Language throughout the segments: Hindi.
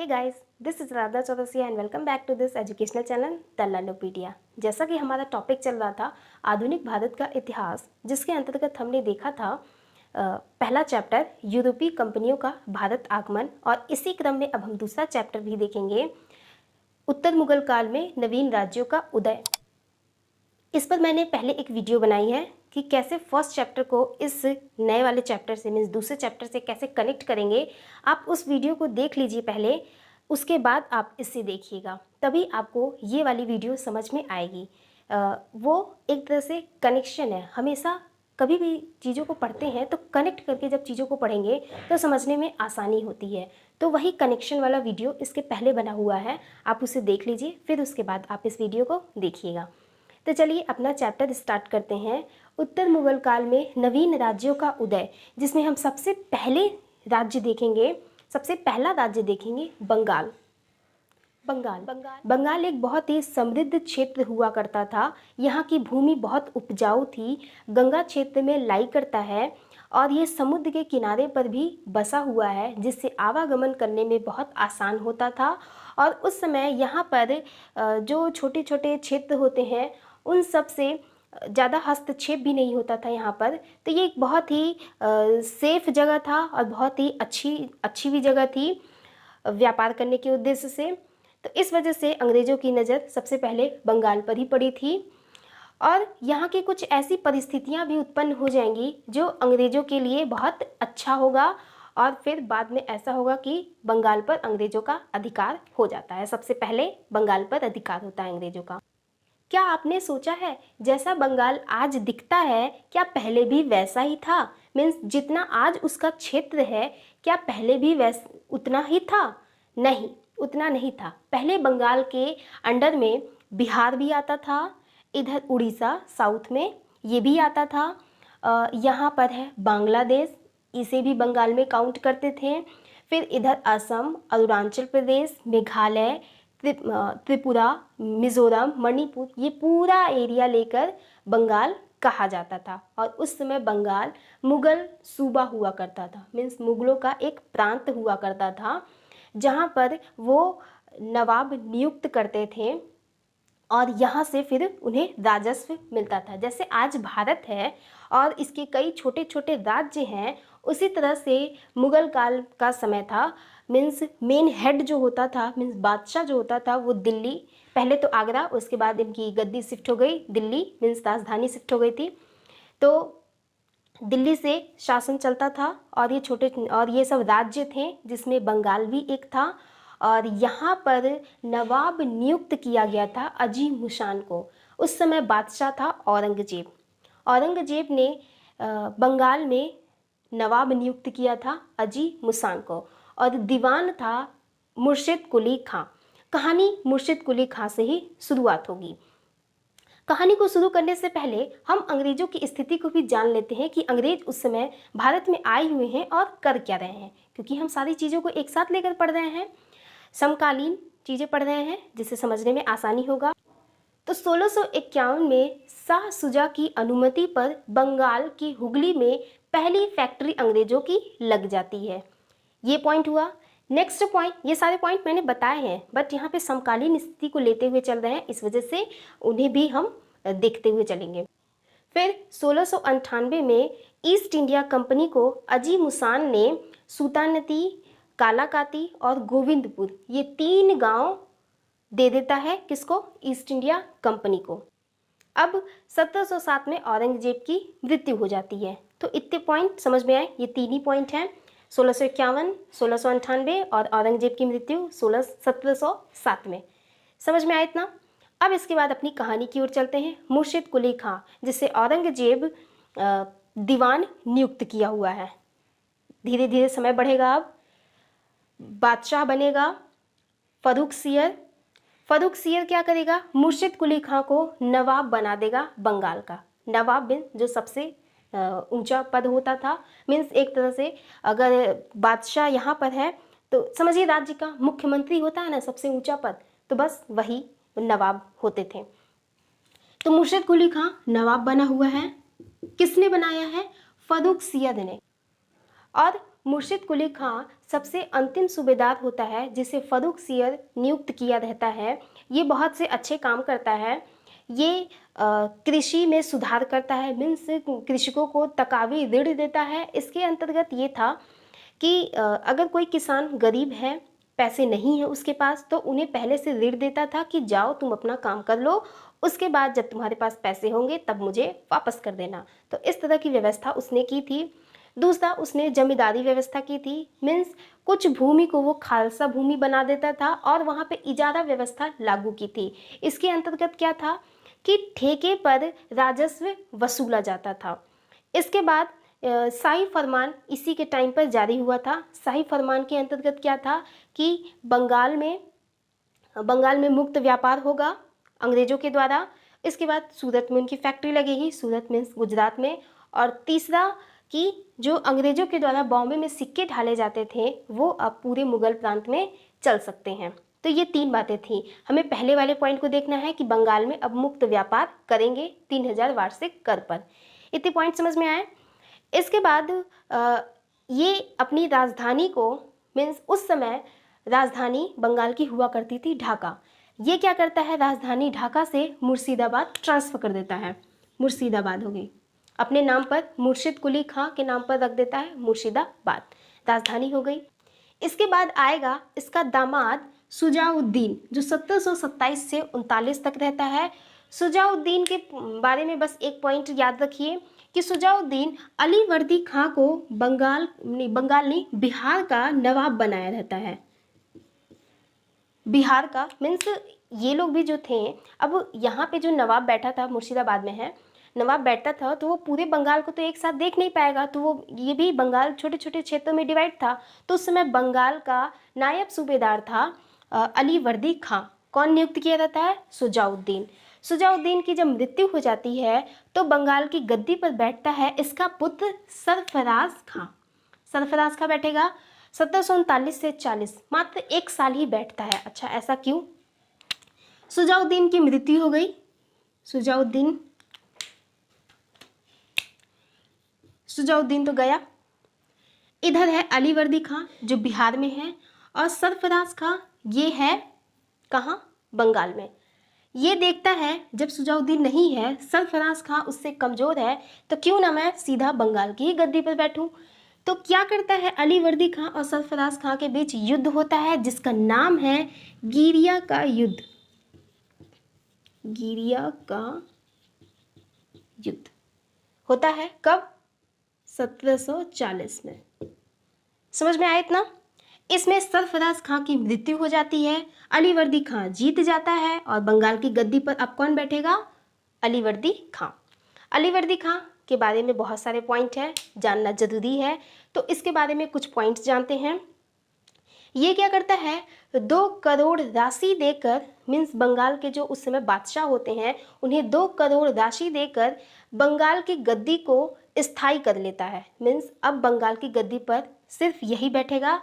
Hey guys, this is Radha Chaurasia and welcome back to this educational channel the Learnopedia. जैसा कि हमारा टॉपिक चल रहा था आधुनिक भारत का इतिहास, जिसके अंतर्गत हमने देखा था पहला चैप्टर यूरोपीय कंपनियों का भारत आगमन, और इसी क्रम में अब हम दूसरा चैप्टर भी देखेंगे उत्तर मुगल काल में नवीन राज्यों का उदय। इस पर मैंने पहले एक वीडियो बनाई है कि कैसे फर्स्ट चैप्टर को इस नए वाले चैप्टर से मीन्स दूसरे चैप्टर से कैसे कनेक्ट करेंगे। आप उस वीडियो को देख लीजिए पहले, उसके बाद आप इससे देखिएगा, तभी आपको ये वाली वीडियो समझ में आएगी। वो एक तरह से कनेक्शन है। हमेशा कभी भी चीज़ों को पढ़ते हैं तो कनेक्ट करके जब चीज़ों को पढ़ेंगे तो समझने में आसानी होती है। तो वही कनेक्शन वाला वीडियो इसके पहले बना हुआ है, आप उसे देख लीजिए, फिर उसके बाद आप इस वीडियो को देखिएगा। तो चलिए अपना चैप्टर स्टार्ट करते हैं। उत्तर मुगल काल में नवीन राज्यों का उदय, जिसमें हम सबसे पहले राज्य देखेंगे, सबसे पहला राज्य देखेंगे बंगाल। बंगाल एक बहुत ही समृद्ध क्षेत्र हुआ करता था। यहाँ की भूमि बहुत उपजाऊ थी, गंगा क्षेत्र में लाई करता है और ये समुद्र के किनारे पर भी बसा हुआ है, जिससे आवागमन करने में बहुत आसान होता था। और उस समय यहाँ पर जो छोटे छोटे क्षेत्र होते हैं उन सब से ज़्यादा हस्तक्षेप भी नहीं होता था यहाँ पर। तो ये एक बहुत ही सेफ जगह था और बहुत ही अच्छी भी जगह थी व्यापार करने के उद्देश्य से। तो इस वजह से अंग्रेज़ों की नज़र सबसे पहले बंगाल पर ही पड़ी थी, और यहाँ की कुछ ऐसी परिस्थितियाँ भी उत्पन्न हो जाएंगी जो अंग्रेज़ों के लिए बहुत अच्छा होगा, और फिर बाद में ऐसा होगा कि बंगाल पर अंग्रेज़ों का अधिकार हो जाता है। सबसे पहले बंगाल पर अधिकार होता है अंग्रेज़ों का। क्या आपने सोचा है जैसा बंगाल आज दिखता है क्या पहले भी वैसा ही था? मीन्स जितना आज उसका क्षेत्र है क्या पहले भी उतना ही था? नहीं, उतना नहीं था। पहले बंगाल के अंडर में बिहार भी आता था, इधर उड़ीसा साउथ में ये भी आता था। यहाँ पर है बांग्लादेश, इसे भी बंगाल में काउंट करते थे। फिर इधर असम, अरुणाचल प्रदेश, मेघालय, त्रिपुरा, मिज़ोरम, मणिपुर, ये पूरा एरिया लेकर बंगाल कहा जाता था। और उस समय बंगाल मुगल सूबा हुआ करता था, मीन्स मुगलों का एक प्रांत हुआ करता था, जहाँ पर वो नवाब नियुक्त करते थे और यहाँ से फिर उन्हें राजस्व मिलता था। जैसे आज भारत है और इसके कई छोटे छोटे राज्य हैं, उसी तरह से मुगल काल का समय था। मीन्स मेन हेड जो होता था, मीन्स बादशाह जो होता था, वो दिल्ली, पहले तो आगरा, उसके बाद इनकी गद्दी शिफ्ट हो गई दिल्ली, मीन्स राजधानी शिफ्ट हो गई थी। तो दिल्ली से शासन चलता था और ये सब राज्य थे, जिसमें बंगाल भी एक था। और यहाँ पर नवाब नियुक्त किया गया था अजीम मुशान को। उस समय बादशाह था औरंगजेब। औरंगजेब ने बंगाल में नवाब नियुक्त किया था अजीम मुसान को, और दीवान था मुर्शिद कुली खां। कहानी मुर्शिद कुली खां से ही शुरुआत होगी। कहानी को शुरू करने से पहले हम अंग्रेजों की स्थिति को भी जान लेते हैं कि अंग्रेज उस समय भारत में आए हुए हैं और कर क्या रहे हैं, क्योंकि हम सारी चीज़ों को एक साथ लेकर पढ़ रहे हैं, समकालीन चीज़ें पढ़ रहे हैं, जिससे समझने में आसानी होगा। तो 1651 में शाह सुजा की अनुमति पर बंगाल की हुगली में पहली फैक्ट्री अंग्रेजों की लग जाती है। ये पॉइंट हुआ। नेक्स्ट पॉइंट, ये सारे पॉइंट मैंने बताए हैं, बट यहाँ पे समकालीन स्थिति को लेते हुए चल रहे हैं, इस वजह से उन्हें भी हम देखते हुए चलेंगे। फिर 1698 में ईस्ट इंडिया कंपनी को अजीम मुसान ने सुल्तानती, कालाकाती और गोविंदपुर, ये 3 गांव दे देता है। किसको? ईस्ट इंडिया कंपनी को। अब 1707 में औरंगजेब की मृत्यु हो जाती है। तो इतने पॉइंट समझ में आए, ये 3 ही पॉइंट हैं, 1651, 1698 और औरंगजेब की मृत्यु 1707 में। समझ में आया इतना? अब इसके बाद अपनी कहानी की ओर चलते हैं। मुर्शिद कुली खां, जिसे औरंगजेब दीवान नियुक्त किया हुआ है। धीरे धीरे समय बढ़ेगा, अब बादशाह बनेगा फर्रुख सियर। फर्रुख सियर क्या करेगा? मुर्शिद कुली खां को नवाब बना देगा बंगाल का। नवाब बिन जो सबसे ऊंचा पद होता था, मीन्स एक तरह से अगर बादशाह यहाँ पर है तो समझिए राज्य का मुख्यमंत्री होता है ना सबसे ऊंचा पद, तो बस वही नवाब होते थे। तो मुर्शिद कुली खां नवाब बना हुआ है। किसने बनाया है? फर्रुख सियर ने। और मुर्शिद कुली खां सबसे अंतिम सूबेदार होता है जिसे फर्रुख सियर नियुक्त किया रहता है। ये बहुत से अच्छे काम करता है। ये कृषि में सुधार करता है, मीन्स कृषकों को तकावी ऋण देता है। इसके अंतर्गत ये था कि अगर कोई किसान गरीब है, पैसे नहीं है उसके पास, तो उन्हें पहले से ऋण देता था कि जाओ तुम अपना काम कर लो, उसके बाद जब तुम्हारे पास पैसे होंगे तब मुझे वापस कर देना। तो इस तरह की व्यवस्था उसने की थी। दूसरा, उसने जमींदारी व्यवस्था की थी, मीन्स कुछ भूमि को वो खालसा भूमि बना देता था और वहाँ पे इजारा व्यवस्था लागू की थी। इसके अंतर्गत क्या था कि ठेके पर राजस्व वसूला जाता था। इसके बाद शाही फरमान इसी के टाइम पर जारी हुआ था। शाही फरमान के अंतर्गत क्या था कि बंगाल में मुक्त व्यापार होगा अंग्रेजों के द्वारा। इसके बाद सूरत में उनकी फैक्ट्री लगेगी, सूरत में गुजरात में। और तीसरा कि जो अंग्रेजों के द्वारा बॉम्बे में सिक्के ढाले जाते थे वो अब पूरे मुगल प्रांत में चल सकते हैं। तो ये 3 बातें थी। हमें पहले वाले पॉइंट को देखना है कि बंगाल में अब मुक्त व्यापार करेंगे 3000 वार्षिक कर पर। इतने पॉइंट समझ में आए। इसके बाद ये अपनी राजधानी को, मीन्स उस समय राजधानी बंगाल की हुआ करती थी ढाका। ये क्या करता है, राजधानी ढाका से मुर्शिदाबाद ट्रांसफ़र कर देता है। मुर्शिदाबाद हो गई, अपने नाम पर मुर्शिद कुली खां के नाम पर रख देता है मुर्शिदाबाद, राजधानी हो गई। इसके बाद आएगा इसका दामाद सुजाउद्दीन, जो 1727 से 39 तक रहता है। सुजाउद्दीन के बारे में बस एक पॉइंट याद रखिए कि सुजाउद्दीन अलीवर्दी खां को बंगाल नहीं बिहार का नवाब बनाया रहता है। बिहार का मीन्स ये लोग भी जो थे, अब यहाँ पे जो नवाब बैठा था, मुर्शिदाबाद में है, नवाब बैठता था तो वो पूरे बंगाल को तो एक साथ देख नहीं पाएगा, तो वो ये भी बंगाल छोटे छोटे क्षेत्रों में डिवाइड था। तो उस समय बंगाल का नायब सूबेदार था अलीवर्दी खां। कौन नियुक्त किया जाता है, सुजाउद्दीन। सुजाउद्दीन की जब मृत्यु हो जाती है तो बंगाल की गद्दी पर बैठता है इसका पुत्र सरफराज खां। सरफराज खां बैठेगा 1739 से 40, मात्र 1 साल ही बैठता है। अच्छा, ऐसा क्यों? सुजाउद्दीन की मृत्यु हो गई। सुजाउद्दीन तो गया। इधर है अलीवर्दी खां जो बिहार में है, और सरफराज खां ये है कहाँ, बंगाल में। ये देखता है जब सुजाउद्दीन नहीं है, सरफराज खां उससे कमज़ोर है, तो क्यों ना मैं सीधा बंगाल की ही गद्दी पर बैठूं। तो क्या करता है, अलीवर्दी खां और सरफराज खां के बीच युद्ध होता है जिसका नाम है गिरिया का युद्ध। गिरिया का युद्ध होता है कब, 1740 में। समझ में आया इतना? इसमें सरफराज खां की मृत्यु हो जाती है, अलीवर्दी खां जीत जाता है और बंगाल की गद्दी पर अब कौन बैठेगा, अलीवर्दी खां। अलीवर्दी खां के बारे में बहुत सारे पॉइंट हैं, जानना जरूरी है, तो इसके बारे में कुछ पॉइंट्स जानते हैं। ये क्या करता है, 2 करोड़ राशि देकर, मीन्स बंगाल के जो उस समय बादशाह होते हैं उन्हें 2 करोड़ राशि देकर बंगाल की गद्दी को स्थायी कर लेता है। मीन्स अब बंगाल की गद्दी पर सिर्फ यही बैठेगा।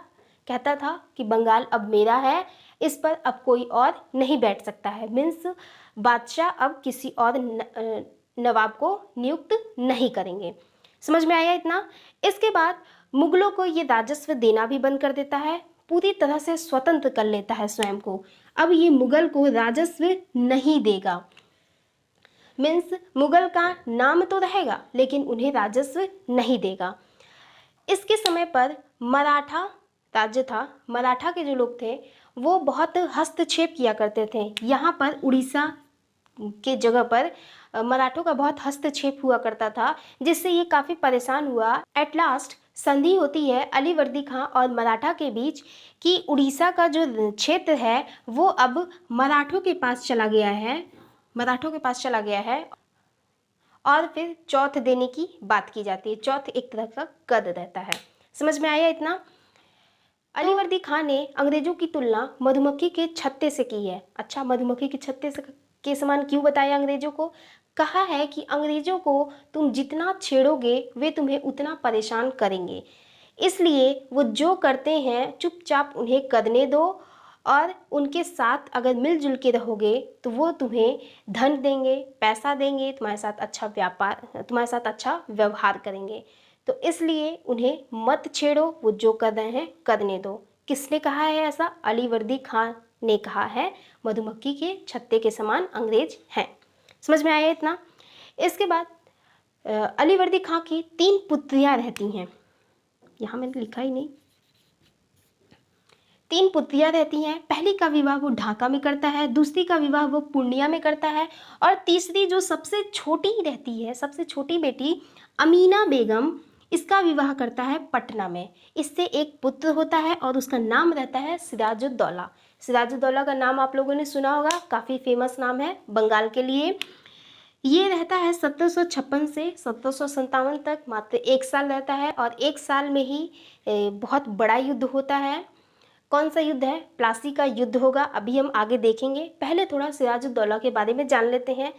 कहता था कि बंगाल अब मेरा है, इस पर अब कोई और नहीं बैठ सकता है। मीन्स बादशाह अब किसी और नवाब को नियुक्त नहीं करेंगे। समझ में आया इतना? इसके बाद मुगलों को ये राजस्व देना भी बंद कर देता है, पूरी तरह से स्वतंत्र कर लेता है स्वयं को। अब ये मुगल को राजस्व नहीं देगा, मीन्स मुगल का नाम तो रहेगा लेकिन उन्हें राजस्व नहीं देगा। इसके समय पर मराठा राज्य था, मराठा के जो लोग थे वो बहुत हस्तक्षेप किया करते थे। यहाँ पर उड़ीसा के जगह पर मराठों का बहुत हस्तक्षेप हुआ करता था, जिससे ये काफ़ी परेशान हुआ। एट लास्ट संधि होती है अलीवर्दी खां और मराठा के बीच कि उड़ीसा का जो क्षेत्र है वो अब मराठों के पास चला गया है, और फिर चौथ देने की बात की जाती है। चौथ एक तरह का कद रहता है। समझ में आया इतना? अलीवर्दी खां ने अंग्रेजों की तुलना मधुमक्खी के छत्ते से की है। अच्छा, मधुमक्खी के छत्ते से के समान क्यों बताया अंग्रेजों को? कहा है कि अंग्रेजों को तुम जितना छेड़ोगे वे तुम्हें उतना परेशान करेंगे, इसलिए वो जो करते हैं चुपचाप उन्हें करने दो, और उनके साथ अगर मिलजुल के रहोगे तो वो तुम्हें धन देंगे, पैसा देंगे, तुम्हारे साथ अच्छा व्यवहार करेंगे। तो इसलिए उन्हें मत छेड़ो, वो जो कर रहे हैं करने दो। किसने कहा है ऐसा? अलीवर्दी खां ने कहा है। मधुमक्खी के छत्ते के समान अंग्रेज हैं। समझ में आया इतना? इसके बाद अलीवर्दी खां की 3 पुत्रियां रहती हैं। यहाँ मैंने लिखा ही नहीं। 3 पुत्रियां रहती हैं। पहली का विवाह वो ढाका में करता है, दूसरी का विवाह वो पूर्णिया में करता है, और तीसरी जो सबसे छोटी रहती है, सबसे छोटी बेटी अमीना बेगम, इसका विवाह करता है पटना में। इससे एक पुत्र होता है और उसका नाम रहता है सिराजुद्दौला। सिराजुद्दौला का नाम आप लोगों ने सुना होगा, काफ़ी फेमस नाम है बंगाल के लिए। ये रहता है 1756 से 1757 तक, मात्र 1 साल रहता है, और 1 साल में ही बहुत बड़ा युद्ध होता है। कौन सा युद्ध है? प्लासी का युद्ध होगा, अभी हम आगे देखेंगे। पहले थोड़ा सिराजुद्दौला के बारे में जान लेते हैं।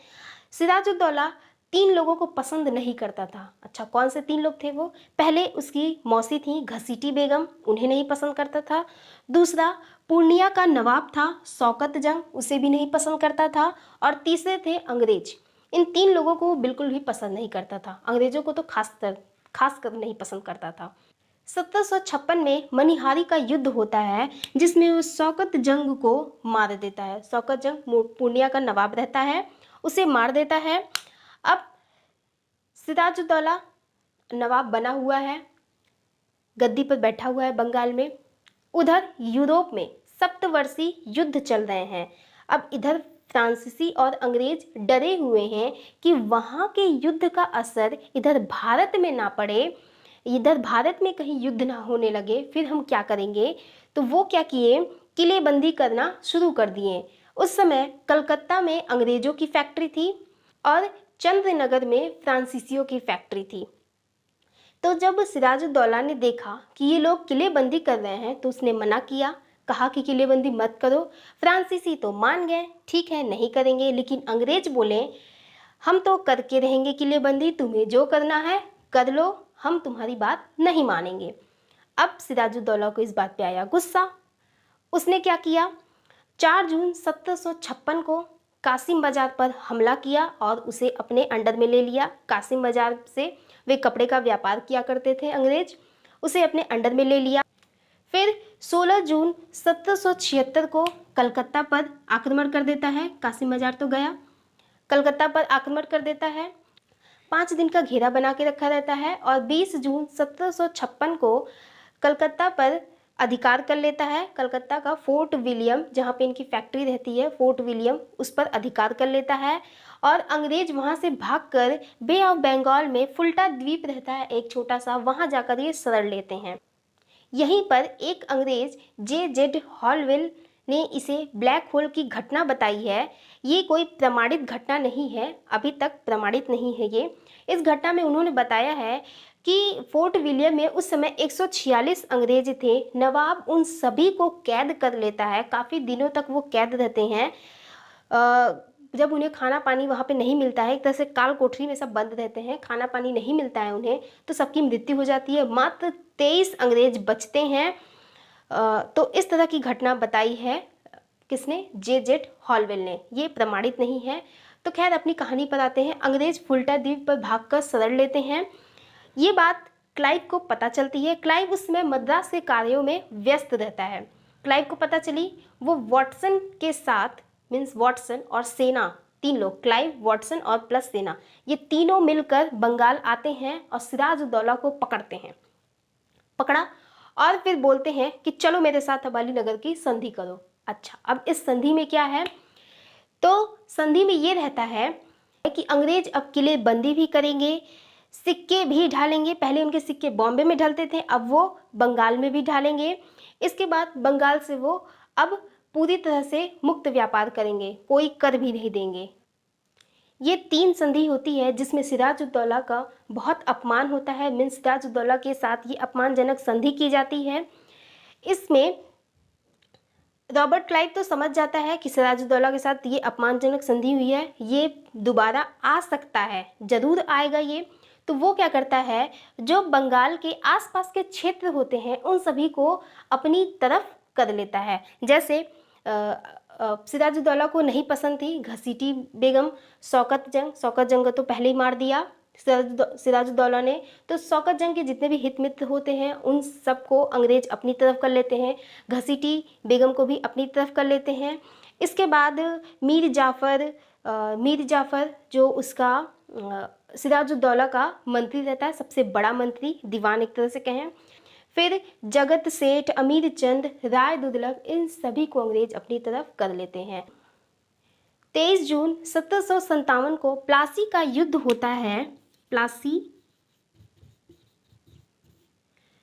सिराजुद्दौला 3 लोगों को पसंद नहीं करता था। अच्छा, कौन से 3 लोग थे वो? पहले उसकी मौसी थी घसीटी बेगम, उन्हें नहीं पसंद करता था। दूसरा पूर्णिया का नवाब था शौकत जंग, उसे भी नहीं पसंद करता था। और तीसरे थे अंग्रेज। इन 3 लोगों को वो बिल्कुल भी पसंद नहीं करता था। अंग्रेजों को तो खासकर नहीं पसंद करता था। 1756 में मनिहारी का युद्ध होता है, जिसमें वो शौकत जंग को मार देता है। शौकत जंग पूर्णिया का नवाब रहता है, उसे मार देता है। अब सिराजुद्दौला नवाब बना हुआ है, गद्दी पर बैठा हुआ है बंगाल में। उधर यूरोप में सप्तवर्षीय युद्ध चल रहे हैं। अब इधर फ्रांसीसी और अंग्रेज डरे हुए हैं कि वहाँ के युद्ध का असर इधर भारत में ना पड़े, इधर भारत में कहीं युद्ध ना होने लगे, फिर हम क्या करेंगे। तो वो क्या किए, किलेबंदी करना शुरू कर दिए। उस समय कलकत्ता में अंग्रेजों की फैक्ट्री थी और चंद्रनगर में फ्रांसीसियों की फैक्ट्री थी। तो जब सिराजुद्दौला ने देखा कि ये लोग किलेबंदी कर रहे हैं, तो उसने मना किया, कहा कि किलेबंदी मत करो। फ्रांसीसी तो मान गए, ठीक है नहीं करेंगे, लेकिन अंग्रेज बोले हम तो करके रहेंगे किलेबंदी, तुम्हें जो करना है कर लो, हम तुम्हारी बात नहीं मानेंगे। अब सिराजुद्दौला को इस बात पे आया गुस्सा। उसने क्या किया, 4 जून 1756 को कासिम बाजार पर हमला किया और उसे अपने अंडर में ले लिया। कासिम बाजार से वे कपड़े का व्यापार किया करते थे अंग्रेज, उसे अपने अंडर में ले लिया। फिर 16 जून 1776 को कलकत्ता पर आक्रमण कर देता है। कासिम बाजार तो गया, कलकत्ता पर आक्रमण कर देता है। 5 दिन का घेरा बना के रखा रहता है और 20 जून 1756 को कलकत्ता पर अधिकार कर लेता है। कलकत्ता का फोर्ट विलियम, जहाँ पे इनकी फैक्ट्री रहती है, फोर्ट विलियम, उस पर अधिकार कर लेता है। और अंग्रेज वहाँ से भागकर बे ऑफ बंगाल में फुल्टा द्वीप रहता है एक छोटा सा, वहाँ जाकर ये शरण लेते हैं। यहीं पर एक अंग्रेज J.Z. हॉलवेल ने इसे ब्लैक होल की घटना बताई है। ये कोई प्रमाणित घटना नहीं है, अभी तक प्रमाणित नहीं है ये। इस घटना में उन्होंने बताया है कि फोर्ट विलियम में उस समय 146 अंग्रेज थे। नवाब उन सभी को कैद कर लेता है, काफ़ी दिनों तक वो कैद रहते हैं। जब उन्हें खाना पानी वहाँ पे नहीं मिलता है, एक तरह से काल कोठरी में सब बंद रहते हैं, खाना पानी नहीं मिलता है उन्हें, तो सबकी मृत्यु हो जाती है। मात्र 23 अंग्रेज बचते हैं। तो इस तरह की घटना बताई है किसने? J.Z. हॉलवेल ने। ये प्रमाणित नहीं है। तो खैर अपनी कहानी पर आते हैं। अंग्रेज फुल्टा द्वीप पर भागकर शरण लेते हैं। ये बात क्लाइव को पता चलती है। क्लाइव उस समय मद्रास के कार्यों में व्यस्त रहता है। क्लाइव को पता चली, वो वॉटसन के साथ, मीन्स वॉटसन और सेना, 3 लोग, क्लाइव, वॉटसन और प्लस सेना, ये तीनों मिलकर बंगाल आते हैं और सिराजुद्दौला को पकड़ते हैं। पकड़ा और फिर बोलते हैं कि चलो मेरे साथ अबाली नगर की संधि करो। अच्छा, अब इस संधि में क्या है? तो संधि में ये रहता है कि अंग्रेज अब किले बंदी भी करेंगे, सिक्के भी ढालेंगे। पहले उनके सिक्के बॉम्बे में ढलते थे, अब वो बंगाल में भी ढालेंगे। इसके बाद बंगाल से वो अब पूरी तरह से मुक्त व्यापार करेंगे, कोई कर भी नहीं देंगे। ये 3 संधि होती है जिसमें सिराजुद्दौला का बहुत अपमान होता है। मीन्स सिराजुद्दौला के साथ ये अपमानजनक संधि की जाती है। इसमें रॉबर्ट क्लाइव तो समझ जाता है कि सिराजुद्दौला के साथ ये अपमानजनक संधि हुई है, ये दोबारा आ सकता है, जरूर आएगा ये। तो वो क्या करता है, जो बंगाल के आसपास के क्षेत्र होते हैं उन सभी को अपनी तरफ कर लेता है। जैसे सिराजुद्दौला को नहीं पसंद थी घसीटी बेगम, शौकत जंग को तो पहले ही मार दिया सिराजुद्दौला ने। तो शौकत जंग के जितने भी हित मित्र होते हैं उन सबको अंग्रेज अपनी तरफ कर लेते हैं, घसीटी बेगम को भी अपनी तरफ कर लेते हैं। इसके बाद मीर जाफ़र जो उसका सिराजुद्दौला का मंत्री रहता है, सबसे बड़ा मंत्री, दीवान एक तरह से कहें। फिर जगत सेठ, अमीर चंद, राय दुर्लभ, इन सभी को अंग्रेज अपनी तरफ कर लेते हैं। 23 जून 1757 को प्लासी का युद्ध होता है। प्लासी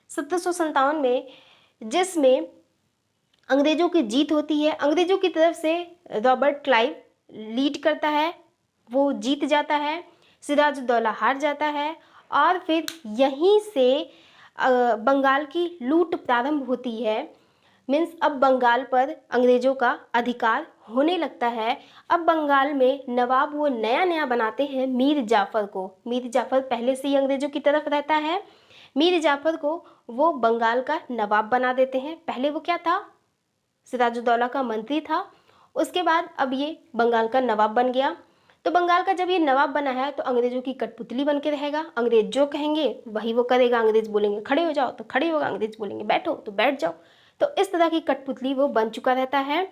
1757 में, जिसमें अंग्रेजों की जीत होती है। अंग्रेजों की तरफ से रॉबर्ट क्लाइव लीड करता है, वो जीत जाता है, सिराजुद्दौला हार जाता है और फिर यहीं से बंगाल की लूट प्रारंभ होती है। मीन्स अब बंगाल पर अंग्रेजों का अधिकार होने लगता है। अब बंगाल में नवाब वो नया नया बनाते हैं मीर जाफ़र को। मीर जाफ़र पहले से ही अंग्रेजों की तरफ रहता है। मीर जाफ़र को वो बंगाल का नवाब बना देते हैं। पहले वो क्या था, सिराजुद्दौला का मंत्री था, उसके बाद अब ये बंगाल का नवाब बन गया। तो बंगाल का जब ये नवाब बना है तो अंग्रेजों की कठपुतली बन के रहेगा। अंग्रेज जो कहेंगे वही वो करेगा। अंग्रेज बोलेंगे खड़े हो जाओ तो खड़े होगा, अंग्रेज बोलेंगे बैठो तो बैठ जाओ। तो इस तरह की कठपुतली वो बन चुका रहता है।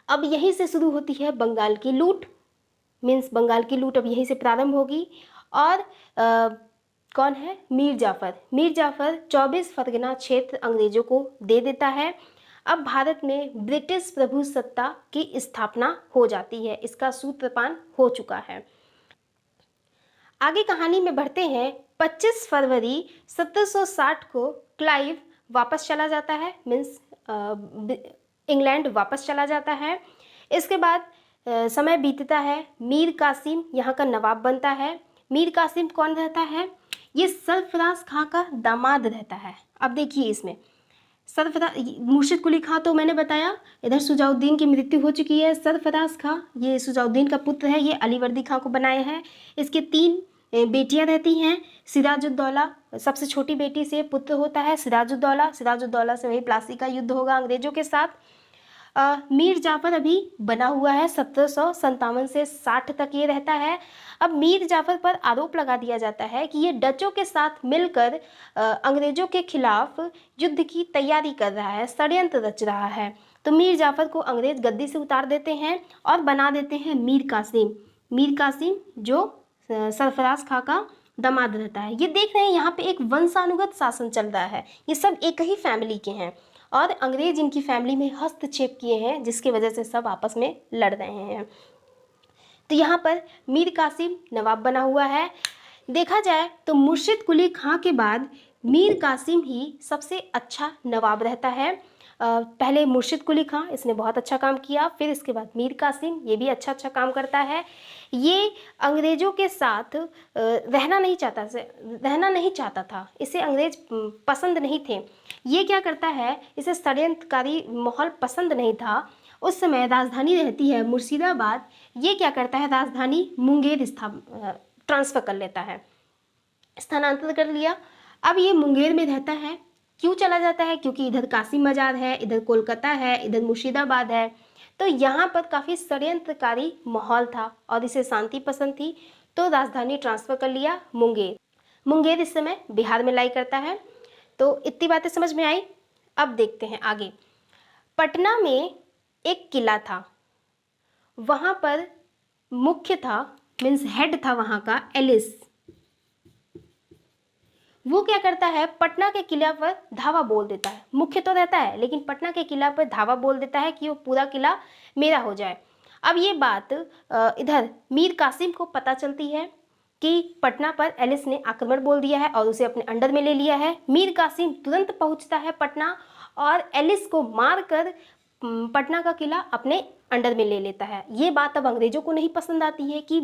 अब यहीं से शुरू होती है बंगाल की लूट। मीन्स बंगाल की लूट अब यहीं से प्रारंभ होगी। और कौन है, मीर जाफ़र। मीर जाफ़र 24 परगना क्षेत्र अंग्रेजों को दे देता है। अब भारत में ब्रिटिश प्रभुसत्ता की स्थापना हो जाती है, इसका सूत्रपान हो चुका है। आगे कहानी में बढ़ते हैं। 25 फरवरी 1760 को क्लाइव वापस चला जाता है, मीन्स इंग्लैंड वापस चला जाता है। इसके बाद समय बीतता है, मीर कासिम यहाँ का नवाब बनता है। मीर कासिम कौन रहता है, ये सरफराज खां का दामाद रहता है। अब देखिए इसमें मुर्शिद कुली खां तो मैंने बताया, इधर सुजाउद्दीन की मृत्यु हो चुकी है। सरफराज खां ये सुजाउद्दीन का पुत्र है, ये अलीवर्दी खां को बनाए हैं। इसके 3 बेटियां रहती हैं। सिराजुद्दौला सबसे छोटी बेटी से पुत्र होता है सिराजुद्दौला से वही प्लासी का युद्ध होगा अंग्रेजों के साथ। मीर जाफ़र अभी बना हुआ है, 1757 से 60 तक ये रहता है। अब मीर जाफ़र पर आरोप लगा दिया जाता है कि ये डचों के साथ मिलकर अंग्रेजों के खिलाफ युद्ध की तैयारी कर रहा है, षड्यंत्र रच रहा है। तो मीर जाफ़र को अंग्रेज गद्दी से उतार देते हैं और बना देते हैं मीर कासिम जो सरफराज खां का दामाद रहता है। ये देख रहे हैं यहाँ पे एक वंशानुगत शासन चल रहा है, ये सब एक ही फैमिली के हैं और अंग्रेज इनकी फैमिली में हस्तक्षेप किए हैं, जिसकी वजह से सब आपस में लड़ रहे हैं। तो यहाँ पर मीर कासिम नवाब बना हुआ है। देखा जाए तो मुर्शिद कुली खां के बाद मीर कासिम ही सबसे अच्छा नवाब रहता है। पहले मुर्शिद कुली खां, इसने बहुत अच्छा काम किया, फिर इसके बाद मीर कासिम, ये भी अच्छा काम करता है। ये अंग्रेज़ों के साथ रहना नहीं चाहता था, इसे अंग्रेज पसंद नहीं थे। ये क्या करता है, इसे षड्यंत्रकारी माहौल पसंद नहीं था। उस समय राजधानी रहती है मुर्शिदाबाद, ये क्या करता है, राजधानी मुंगेर ट्रांसफ़र कर लेता है, स्थानांतरित कर लिया। अब ये मुंगेर में रहता है। क्यों चला जाता है, क्योंकि इधर कासिम मजार है, इधर कोलकाता है, इधर मुर्शिदाबाद है। तो यहाँ पर काफ़ी षड्यंत्रकारी माहौल था और इसे शांति पसंद थी, तो राजधानी ट्रांसफ़र कर लिया मुंगेर इस समय बिहार में लाई करता है। तो इतनी बातें समझ में आई। अब देखते हैं आगे। पटना में एक किला था, वहाँ पर मुख्य था, मीन्स हेड था वहाँ का एलिस। वो क्या करता है, पटना के किला पर धावा बोल देता है। मुख्य तो रहता है लेकिन पटना के किला पर धावा बोल देता है कि वो पूरा किला मेरा हो जाए। अब ये बात इधर मीर कासिम को पता चलती है कि पटना पर एलिस ने आक्रमण बोल दिया है और उसे अपने अंडर में ले लिया है। मीर कासिम तुरंत पहुंचता है पटना और एलिस को मारकर पटना का किला अपने अंडर में ले लेता है। ये बात अब अंग्रेजों को नहीं पसंद आती है कि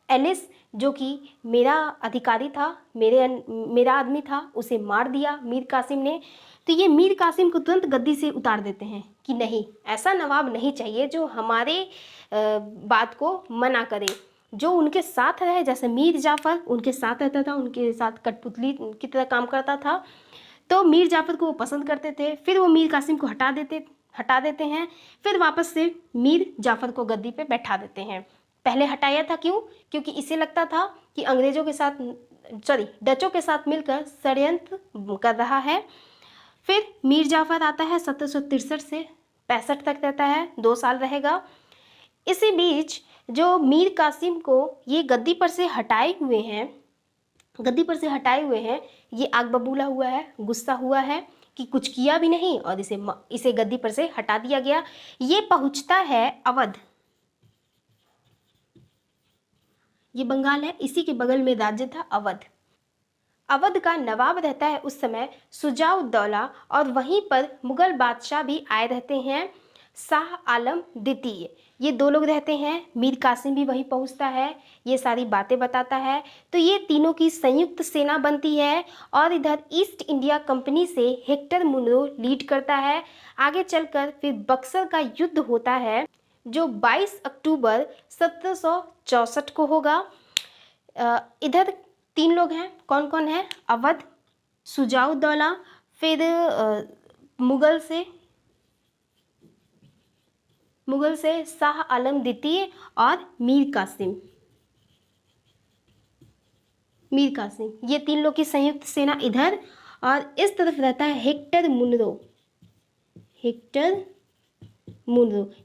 एलिस जो कि मेरा अधिकारी था, मेरा आदमी था, उसे मार दिया मीर कासिम ने। तो ये मीर कासिम को तुरंत गद्दी से उतार देते हैं कि नहीं, ऐसा नवाब नहीं चाहिए जो हमारे बात को मना करे, जो उनके साथ रहे। जैसे मीर जाफ़र उनके साथ रहता था, उनके साथ कठपुतली की तरह काम करता था, तो मीर जाफ़र को वो पसंद करते थे। फिर वो मीर कासिम को हटा देते हैं, फिर वापस से मीर जाफ़र को गद्दी पे बैठा देते हैं। पहले हटाया था क्यों, क्योंकि इसे लगता था कि कि अंग्रेजों के साथ डचों के साथ मिलकर षड्यंत्र कर रहा है। फिर मीर जाफर आता है 1763 से 65 तक रहता है, 2 साल रहेगा। इसी बीच जो मीर कासिम को ये गद्दी पर से हटाए हुए हैं, ये आग बबूला हुआ है, गुस्सा हुआ है कि कुछ किया भी नहीं और इसे गद्दी पर से हटा दिया गया। ये पहुंचता है अवध, ये बंगाल है, इसी के बगल में राज्य था अवध। अवध का नवाब रहता है उस समय शुजा-उद-दौला और वहीं पर मुगल बादशाह भी आए रहते हैं, शाह आलम द्वितीय। ये 2 लोग रहते हैं, मीर कासिम भी वहीं पहुंचता है, ये सारी बातें बताता है। तो ये तीनों की संयुक्त सेना बनती है और इधर ईस्ट इंडिया कंपनी से हेक्टर मुनरो लीड करता है। आगे चलकर फिर बक्सर का युद्ध होता है जो 22 अक्टूबर 1764 को होगा। इधर 3 लोग हैं, कौन कौन है? अवध, शुजा-उद-दौला, फिर मुगल से शाह आलम द्वितीय और मीर कासिम। ये 3 लोग की संयुक्त सेना इधर, और इस तरफ रहता है हेक्टर मुनरो।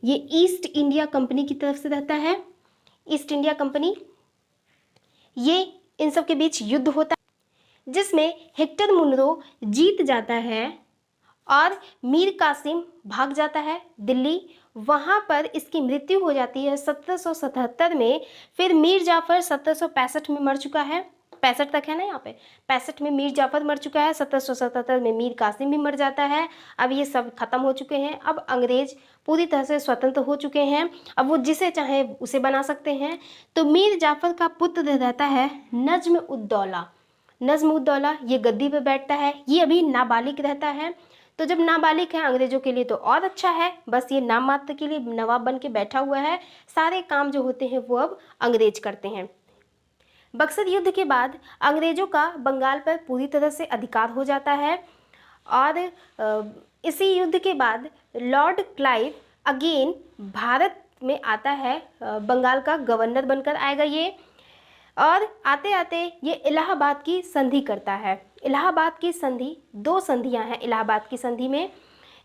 ये ईस्ट इंडिया कंपनी की तरफ से रहता है। ईस्ट इंडिया कंपनी, ये इन सब के बीच युद्ध होता है जिसमें हेक्टर मुनरो जीत जाता है और मीर कासिम भाग जाता है दिल्ली। वहाँ पर इसकी मृत्यु हो जाती है 1777 में। फिर मीर जाफ़र 1765 में मर चुका है, 65 तक है ना यहाँ पे, 65 में मीर जाफ़र मर चुका है, 1777 में मीर कासिम भी मर जाता है। अब ये सब खत्म हो चुके हैं, अब अंग्रेज पूरी तरह से स्वतंत्र हो चुके हैं, अब वो जिसे चाहे उसे बना सकते हैं। तो मीर जाफ़र का पुत्र रहता है नज्म-उद-दौला, ये गद्दी पे बैठता है, ये अभी नाबालिग रहता है। तो जब नाबालिग है अंग्रेजों के लिए तो और अच्छा है, बस ये नाम मात्र के लिए नवाब बन के बैठा हुआ है, सारे काम जो होते हैं वो अब अंग्रेज करते हैं। बक्सर युद्ध के बाद अंग्रेजों का बंगाल पर पूरी तरह से अधिकार हो जाता है और इसी युद्ध के बाद लॉर्ड क्लाइव अगेन भारत में आता है, बंगाल का गवर्नर बनकर आएगा ये, और आते आते ये इलाहाबाद की संधि करता है। इलाहाबाद की संधि, 2 संधियां हैं इलाहाबाद की संधि में,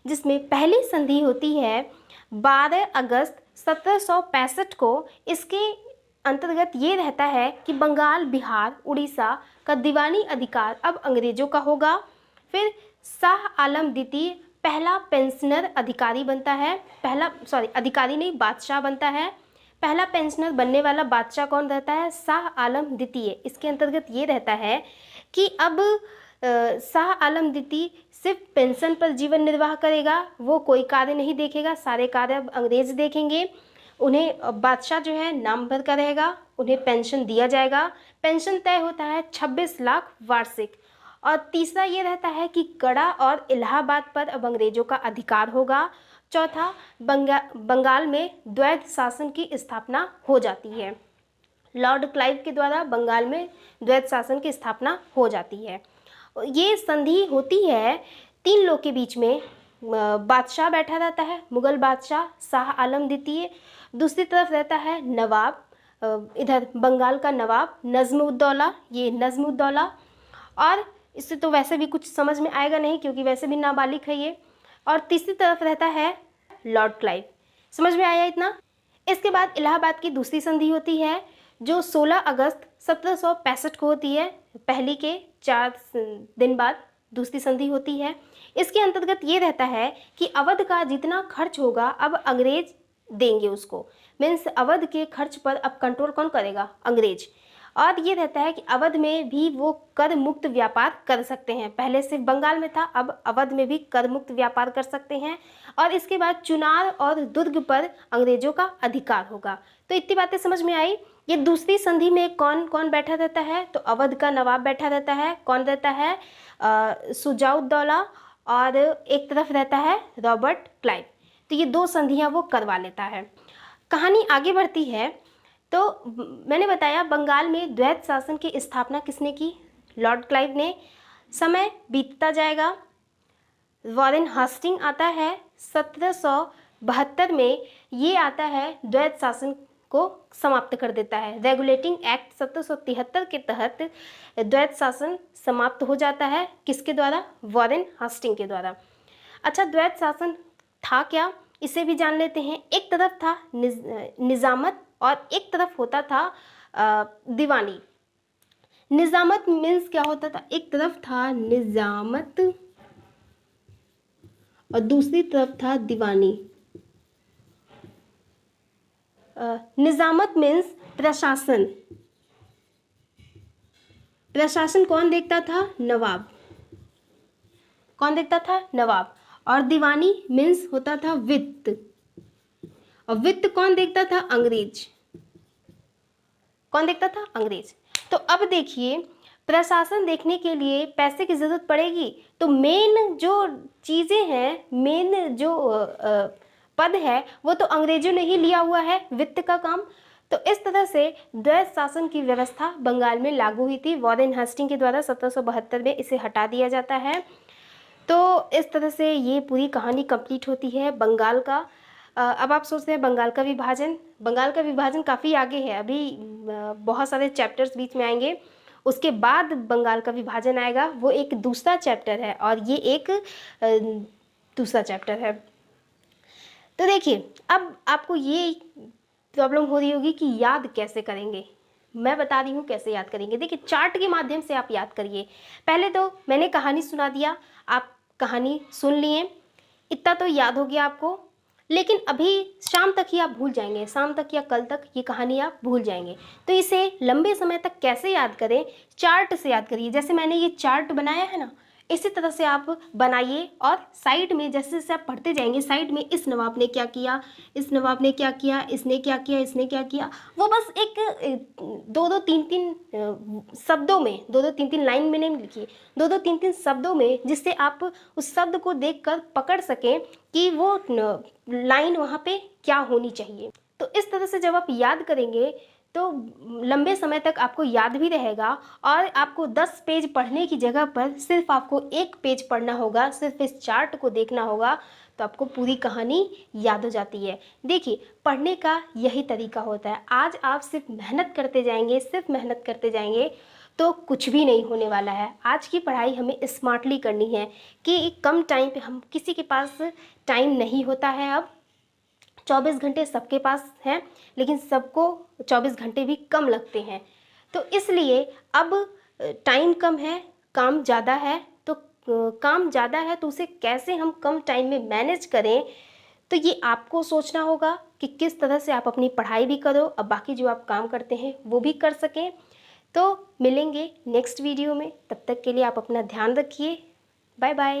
जिसमें पहली संधि होती है 12 अगस्त 1765 को। इसके अंतर्गत ये रहता है कि बंगाल, बिहार, उड़ीसा का दीवानी अधिकार अब अंग्रेजों का होगा। फिर शाह आलम द्वितीय पहला पेंशनर अधिकारी बनता है, अधिकारी नहीं, बादशाह बनता है। पहला पेंशनर बनने वाला बादशाह कौन रहता है? शाह आलम द्वितीय। इसके अंतर्गत ये रहता है कि अब शाह आलम द्वितीय सिर्फ पेंशन पर जीवन निर्वाह करेगा, वो कोई कार्य नहीं देखेगा, सारे कार्य अब अंग्रेज देखेंगे। उन्हें बादशाह जो है नाम भर का रहेगा, उन्हें पेंशन दिया जाएगा। पेंशन तय होता है 26 लाख वार्षिक। और तीसरा ये रहता है कि गढ़ा और इलाहाबाद पर अब अंग्रेजों का अधिकार होगा। चौथा, बंगाल में द्वैध शासन की स्थापना हो जाती है। लॉर्ड क्लाइव के द्वारा बंगाल में द्वैध शासन की स्थापना हो जाती है। ये संधि होती है 3 लोग के बीच में। बादशाह बैठा रहता है, मुगल बादशाह शाह आलम द्वितीय, दूसरी तरफ रहता है नवाब, इधर बंगाल का नवाब नज्म-उद-दौला, ये नज्म-उद-दौला, और इससे तो वैसे भी कुछ समझ में आएगा नहीं क्योंकि वैसे भी नाबालिग है ये। और तीसरी तरफ रहता है लॉर्ड क्लाइव। समझ में आया इतना? इसके बाद इलाहाबाद की दूसरी संधि होती है जो 16 अगस्त 1765 को होती है। पहली के 4 दिन बाद दूसरी संधि होती है। इसके अंतर्गत ये रहता है कि अवध का जितना खर्च होगा अब अंग्रेज देंगे उसको, मीन्स अवध के खर्च पर अब कंट्रोल कौन करेगा? अंग्रेज। और ये रहता है कि अवध में भी वो कर मुक्त व्यापार कर सकते हैं। पहले सिर्फ बंगाल में था, अब अवध में भी कर मुक्त व्यापार कर सकते हैं। और इसके बाद चुनार और दुर्ग पर अंग्रेजों का अधिकार होगा। तो इतनी बातें समझ में आई। ये दूसरी संधि में कौन कौन बैठा रहता है? तो अवध का नवाब बैठा रहता है। कौन रहता है? शुजा-उद-दौला, और एक तरफ रहता है रॉबर्ट क्लाइव। तो ये 2 संधियाँ वो करवा लेता है। कहानी आगे बढ़ती है तो मैंने बताया बंगाल में द्वैध शासन की स्थापना किसने की? लॉर्ड क्लाइव ने। समय बीतता जाएगा, वॉरेन हास्टिंग आता है 1772 में, ये आता है द्वैध शासन को समाप्त कर देता है। रेगुलेटिंग एक्ट 1773 के तहत द्वैत शासन समाप्त हो जाता है। किसके द्वारा? वॉरेन हास्टिंग के द्वारा। अच्छा, द्वैत शासन था क्या, इसे भी जान लेते हैं। एक तरफ था निजामत और एक तरफ होता था दीवानी। निजामत मीन्स क्या होता था? एक तरफ था निजामत और दूसरी तरफ था दीवानी। निजामत मीन्स प्रशासन। प्रशासन कौन देखता था? नवाब। कौन देखता था? नवाब। और दीवानी मीन्स होता था वित्त, और वित्त कौन देखता था? अंग्रेज। कौन देखता था? अंग्रेज। तो अब देखिए, प्रशासन देखने के लिए पैसे की जरूरत पड़ेगी, तो मेन जो चीजें हैं, मेन जो पद है, वो तो अंग्रेजों ने ही लिया हुआ है, वित्त का काम। तो इस तरह से द्वैत शासन की व्यवस्था बंगाल में लागू हुई थी। वॉरेन हास्टिंग के द्वारा 1772 में इसे हटा दिया जाता है। तो इस तरह से ये पूरी कहानी कंप्लीट होती है बंगाल का। अब आप सोचते हैं बंगाल का विभाजन। बंगाल का विभाजन काफ़ी आगे है, अभी बहुत सारे चैप्टर्स बीच में आएंगे, उसके बाद बंगाल का विभाजन आएगा, वो एक दूसरा चैप्टर है और ये एक दूसरा चैप्टर है। तो देखिए, अब आपको ये प्रॉब्लम हो रही होगी कि याद कैसे करेंगे। मैं बता रही हूँ कैसे याद करेंगे। देखिए, चार्ट के माध्यम से आप याद करिए। पहले तो मैंने कहानी सुना दिया, आप कहानी सुन लिए, इतना तो याद हो गया आपको, लेकिन अभी शाम तक ही आप भूल जाएंगे, शाम तक या कल तक ये कहानी आप भूल जाएंगे। तो इसे लंबे समय तक कैसे याद करें? चार्ट से याद करिए। जैसे मैंने ये चार्ट बनाया है ना, इसी तरह से आप बनाइए, और साइड में जैसे जैसे आप पढ़ते जाएंगे, साइड में इस नवाब ने क्या किया, इस नवाब ने क्या किया, इसने क्या किया, इसने क्या किया, वो बस एक दो दो तीन तीन शब्दों में, दो दो तीन तीन लाइन में नहीं लिखिए, दो दो तीन तीन शब्दों में, जिससे आप उस शब्द को देखकर पकड़ सकें कि वो लाइन वहाँ पे क्या होनी चाहिए। तो इस तरह से जब आप याद करेंगे तो लंबे समय तक आपको याद भी रहेगा, और आपको 10 पेज पढ़ने की जगह पर सिर्फ आपको 1 पेज पढ़ना होगा, सिर्फ इस चार्ट को देखना होगा, तो आपको पूरी कहानी याद हो जाती है। देखिए, पढ़ने का यही तरीका होता है। आज आप सिर्फ मेहनत करते जाएंगे, सिर्फ मेहनत करते जाएंगे, तो कुछ भी नहीं होने वाला है। आज की पढ़ाई हमें स्मार्टली करनी है कि कम टाइम पे, हम किसी के पास टाइम नहीं होता है। अब 24 घंटे सबके पास हैं, लेकिन सबको 24 घंटे भी कम लगते हैं। तो इसलिए अब टाइम कम है, काम ज़्यादा है, तो काम ज़्यादा है तो उसे कैसे हम कम टाइम में मैनेज करें, तो ये आपको सोचना होगा कि किस तरह से आप अपनी पढ़ाई भी करो और बाकी जो आप काम करते हैं वो भी कर सकें। तो मिलेंगे नेक्स्ट वीडियो में, तब तक के लिए आप अपना ध्यान रखिए। Bye bye.